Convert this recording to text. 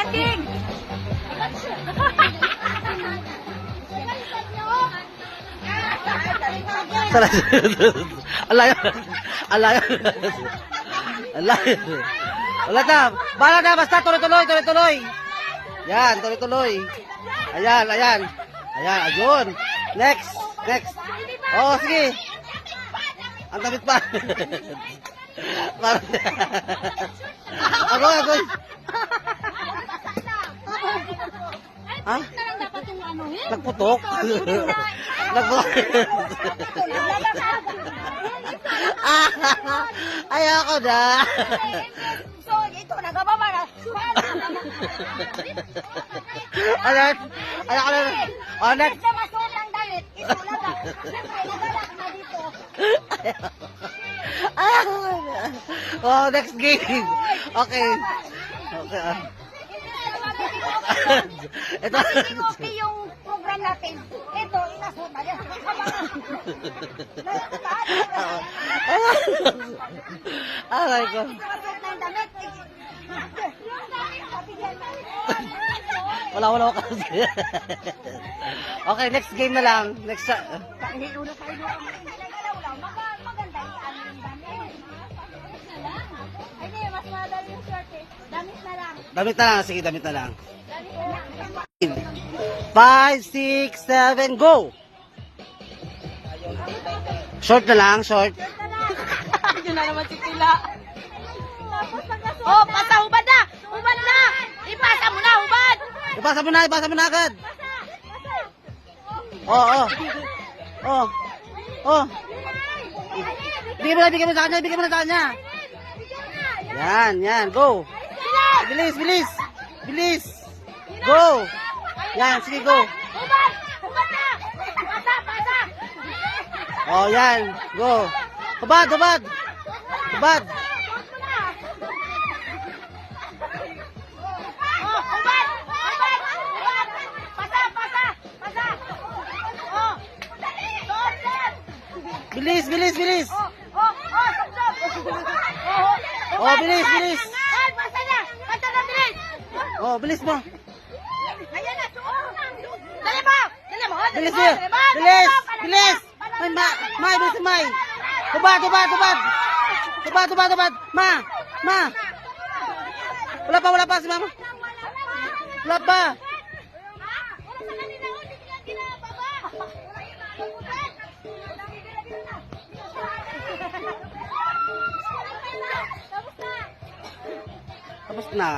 Ayan, King. Alay. Alay. Alay. Wala na. Bala na. Basta tuloy-tuloy. Tuloy-tuloy. Yan. Tuloy-tuloy. Ayan. Ayan. Ayan. Ayun. Next. Next. Oo, sige. Ang damit pa. Ako. Ha? Nagputok? Nagputok? Ayoko na. So, ito, nagababa na. Ayan. Ayoko na. O, next. Sa masuot ng damit, ito lang. Siyempre, nagalak na dito. Ayoko na. Oh, next game. Okay. Okay. Ito. Okay yung program natin. Ito, inasot na yan. Aray ko. Masuot ng damit. Wala ako kasi. Okay, next game na lang. Next. Maganda yung damit. Hindi, mas madali yung short eh. Damit na lang. Damit na lang. Sige, damit na lang. 5, 6, 7, go! Short na lang, short. Yun na naman si Tila. Oh, pasa, hubad na! Hubad na! Ipasa mo na, hubad! Ipasa mo na agad. Oh. Bigyan mo na sa kanya. Yan, go. Bilis. Go. Yan, sige, go. Hubad! Hubad na! Pasa! Oh, yan, go. Hubad. Oh, hubad! Pasa! Oh! Sob! Bilis. Oh, Oh, bilis. Ay, pasa na, bilis! Oh, bilis mo. Ayan na, suot! Dali mo! Bilis. May, bilis, May. Hubad. Ma. Wala pa si mama. Wala pa. Tapos na.